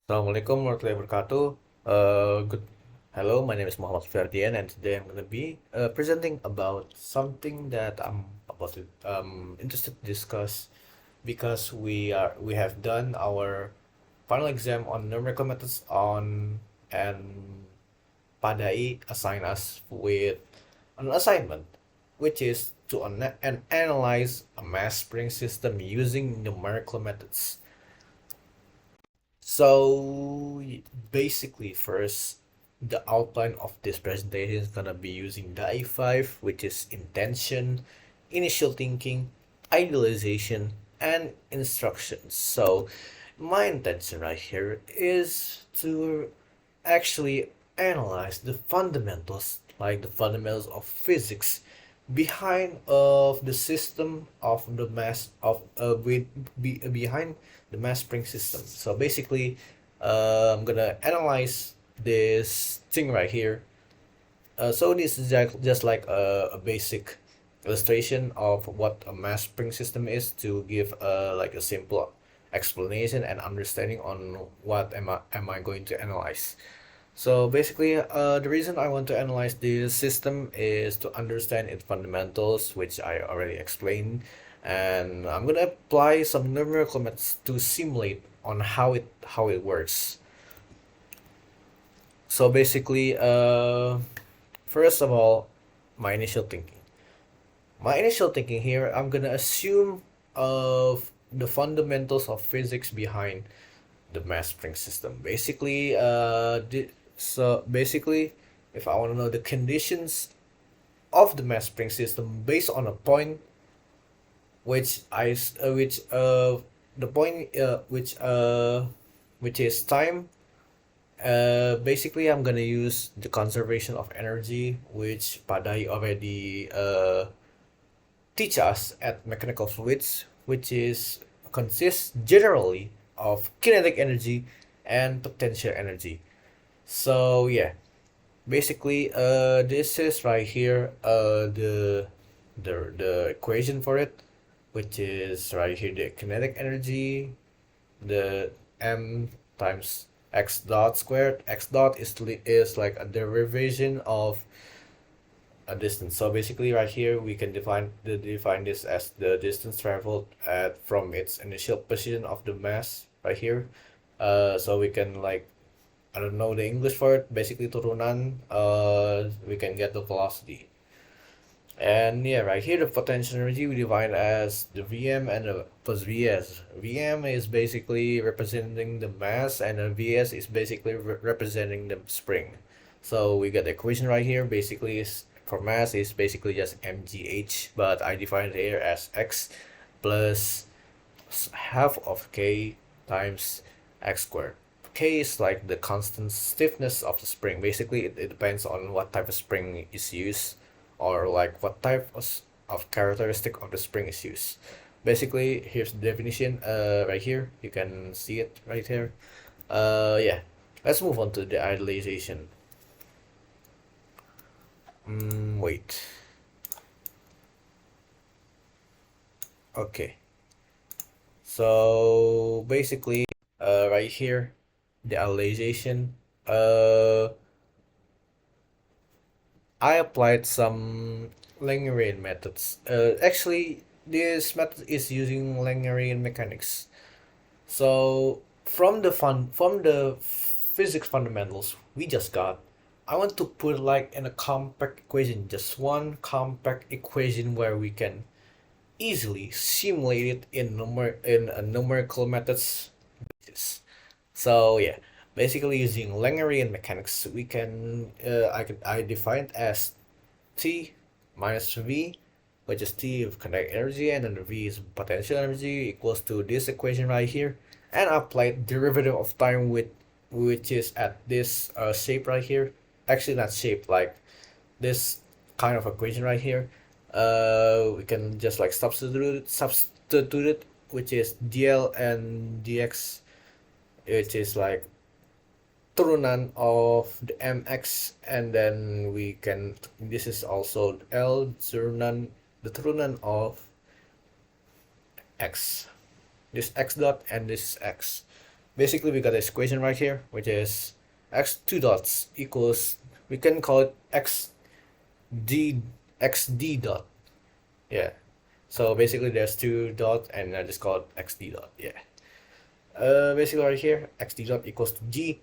Assalamualaikum warahmatullahi wabarakatuh. Good. Hello, my name is Luthfi Ardien, and today I'm going to be presenting about something that I'm about to interested to discuss because we have done our final exam on numerical methods on and Padai assigned us with an assignment, which is to analyze a mass spring system using numerical methods. So basically, first, the outline of this presentation is gonna be using the I5, which is intention, initial thinking, idealization, and instructions. So my intention right here is to actually analyze the fundamentals, like the fundamentals of physics behind of the system of the mass of behind the mass spring system. So basically, I'm gonna analyze this thing right here. So this is just like a basic illustration of what a mass spring system is to give like a simple explanation and understanding on what am I going to analyze. So basically, the reason I want to analyze this system is to understand its fundamentals, which I already explained, and I'm gonna apply some numerical methods to simulate on how it works. So basically, first of all, my initial thinking. My initial thinking here, I'm gonna assume of the fundamentals of physics behind the mass spring system. Basically, so basically, if I want to know the conditions of the mass spring system based on a point which I which the point which is time. Basically, I'm gonna use the conservation of energy, which Padai already teach us at mechanical fluids, which is consists generally of kinetic energy and potential energy. So yeah, basically, this is right here, the equation for it, which is right here the kinetic energy, the m times x dot squared. X dot is like a derivation of a distance. So basically, right here we can define this as the distance traveled at from its initial position of the mass right here. So we can like I don't know the English for it. Basically, turunan. We can get the velocity. And yeah, right here the potential energy we define as the Vm and the plus Vs. Vm is basically representing the mass, and the Vs is basically representing the spring. So we get the equation right here. Basically, is for mass is basically just mgh, but I define it here as x plus half of k times x squared. K is like the constant stiffness of the spring. Basically, it depends on what type of spring is used, or like what type of characteristic of the spring is used. Basically, here's the definition right here. You can see it right here. Yeah, let's move on to the idealization. Wait. Okay. So basically, right here, the idealization. I applied some Langerian methods. Actually, this method is using Langerian mechanics. So from the physics fundamentals we just got, I want to put like in a compact equation, just one compact equation where we can easily simulate it in a numerical methods basis. So yeah, basically using Langerian mechanics, we can I define it as T minus V, which is T of kinetic energy, and then the V is potential energy equals to this equation right here, and apply derivative of time with which is at this shape right here. Actually, not shape, like this kind of equation right here. We can just like substitute it, which is dl and dx, which is like turunan of the mx, and then we can this is also l turunan the turunan of x, this x dot and this x. basically we got this equation right here, which is x2 dots equals, we can call it xd xd dot. Yeah. So basically there's two dots and I just call it xd dot. Yeah. Basically right here, xd dot equals to g.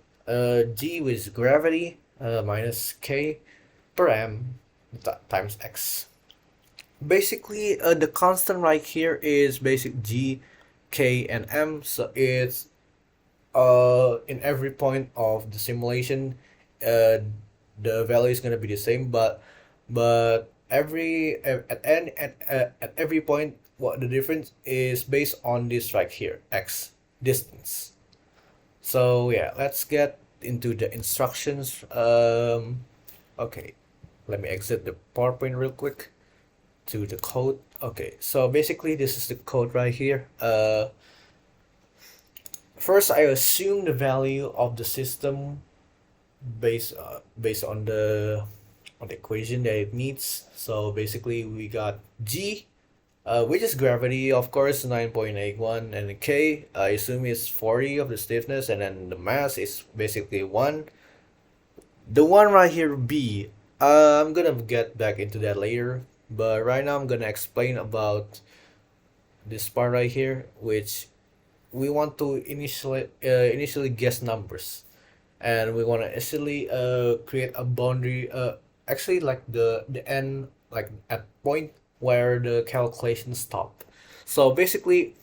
G with gravity minus k per m times x. Basically, the constant right here is basic g, k, and m. So it's in every point of the simulation, the value is gonna be the same, but at every point, what the difference is based on this right here, x distance. So yeah, let's get into the instructions. Okay, let me exit the PowerPoint real quick to the code. Okay, so basically this is the code right here. First I assume the value of the system based on the equation that it needs. So basically we got g, which is gravity, of course, 9.81, and the k, I assume is 40 of the stiffness, and then the mass is basically 1. The one right here, b, I'm gonna get back into that later, but right now I'm gonna explain about this part right here, which we want to initially guess numbers, and we want to initially create a boundary, actually like the end, like at point where the calculations stop. So basically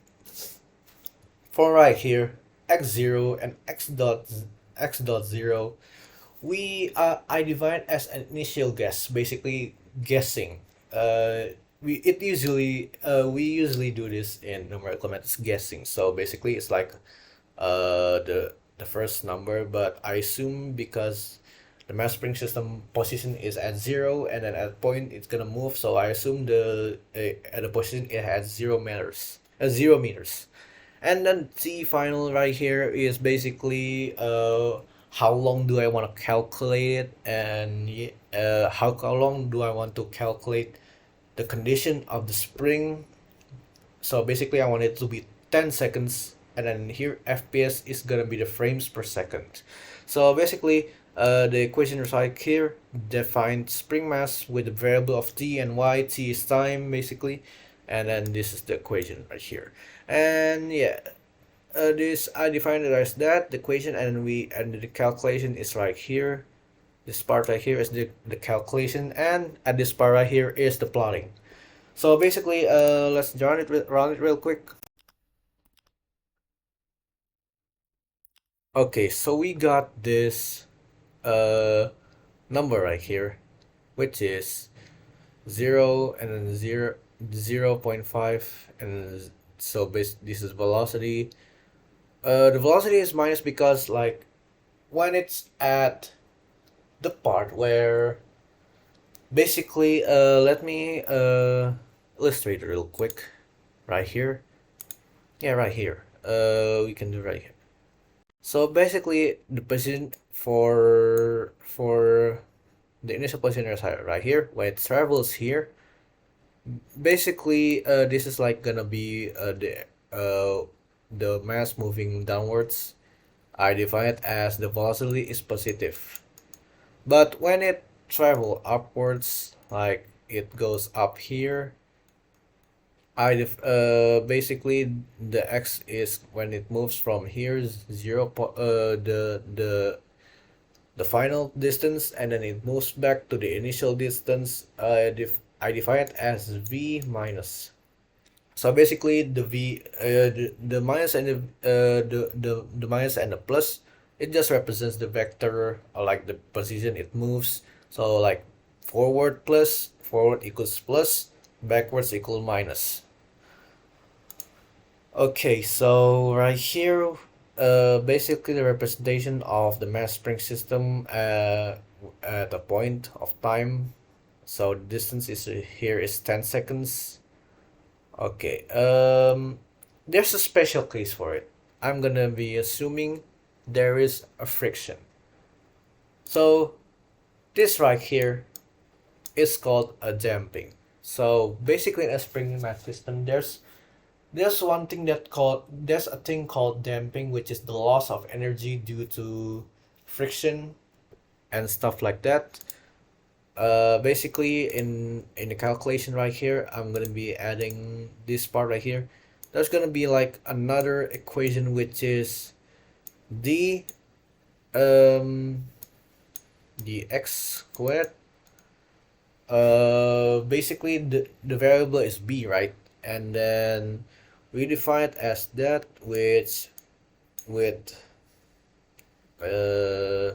for right here, x0 and x dot 0, I divide as an initial guess, basically guessing. We usually do this in numerical methods, guessing. So basically it's like the first number, but I assume because the mass spring system position is at 0, and then at point it's gonna move, so I assume at the position it has 0 meters. And then the final right here is basically how long do I want to calculate it, and how long do I want to calculate the condition of the spring. So basically I want it to be 10 seconds, and then here FPS is gonna be the frames per second. So basically the equation right here defines spring mass with the variable of t and y. T is time basically, and then this is the equation right here. And yeah, this I defined it as that, the equation, and the calculation is right here. This part right here is the calculation, and at this part right here is the plotting. So basically let's run it real quick. Okay, so we got this number right here, which is 0 and then 0.5, and so this is velocity. The velocity is minus because like when it's at the part where basically let me illustrate it real quick right here. Yeah, right here. We can do right here. So basically the position for the initial position is right here. When it travels here, basically this is like gonna be the mass moving downwards. I define it as the velocity is positive. But when it travel upwards, like it goes up here, basically the x is when it moves from here 0 the final distance, and then it moves back to the initial distance. I define it as v minus. So basically the the minus and the minus and the plus, it just represents the vector, or like the position it moves. So like forward equals plus, backwards equal minus. Okay, so right here, basically the representation of the mass spring system at a point of time. So the distance is here is 10 seconds. Okay, there's a special case for it. I'm gonna be assuming there is a friction. So this right here is called a damping. So basically in a spring mass system, there's there's a thing called damping, which is the loss of energy due to friction and stuff like that. Basically, in the calculation right here, I'm gonna be adding this part right here. There's gonna be like another equation, which is d um x squared. Basically the variable is b, right? And then we define it as that, which with uh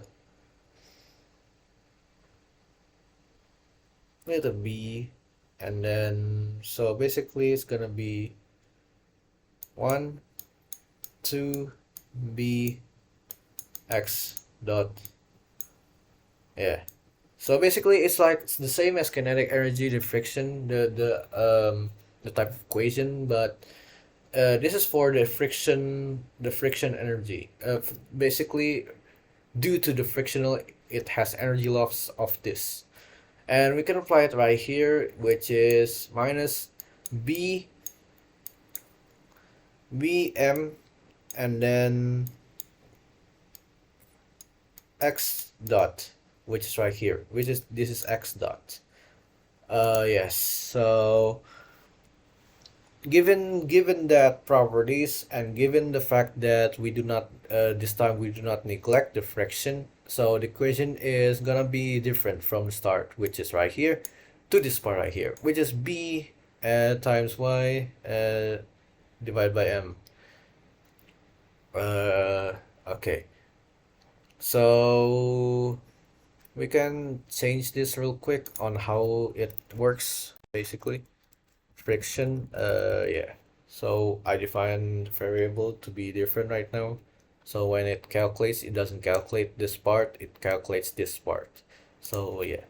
with a b, and then so basically it's gonna be 1 2 b x dot, yeah. So basically it's like it's the same as kinetic energy, the friction, the type of equation, but this is for the friction energy. Basically, due to the frictional, it has energy loss of this, and we can apply it right here, which is minus b m, and then x dot, which is right here, which is this is x dot. Yes. So given that properties, and given the fact that we do not this time we do not neglect the fraction, so the equation is gonna be different from the start, which is right here to this part right here, which is b times y divided by m. Okay, so we can change this real quick on how it works. Basically, friction, yeah. So I define the variable to be different right now. So when it calculates, it doesn't calculate this part, it calculates this part. So yeah,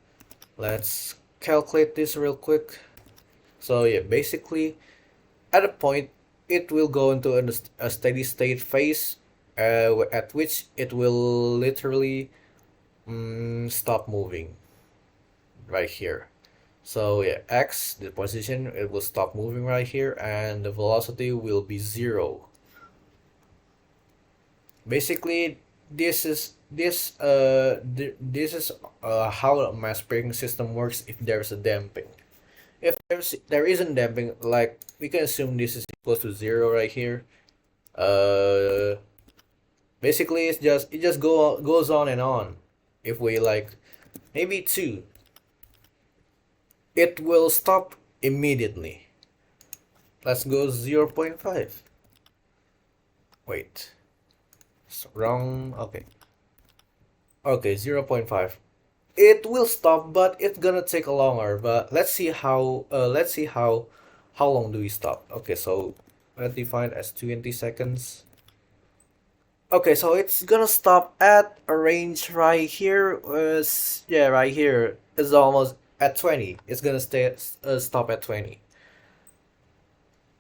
let's calculate this real quick. So yeah, basically at a point it will go into a steady state phase, at which it will literally stop moving right here. So yeah, x, the position, it will stop moving right here, and the velocity will be 0. Basically, this is how a mass braking system works if there's a damping. If there isn't damping, like we can assume this is equal to 0 right here. Uh, Basically it just goes on and on. If we like maybe 2, it will stop immediately. Let's go 0.5. Wait, it's wrong. Okay, 0.5. It will stop, but it's gonna take a longer. But let's see how long do we stop. Okay, so let's define as 20 seconds. Okay, so it's gonna stop at a range right here. Yeah, right here is almost at 20. It's gonna stop at 20.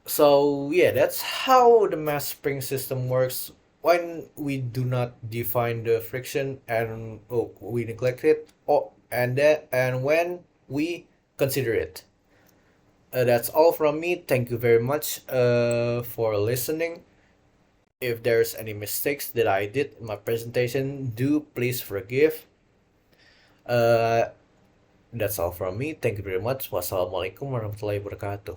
So yeah, that's how the mass spring system works when we do not define the friction, and we neglect it, and when we consider it. That's all from me. Thank you very much for listening. If there's any mistakes that I did in my presentation, do please forgive. Uh, that's all from me. Thank you very much. Wassalamualaikum warahmatullahi wabarakatuh.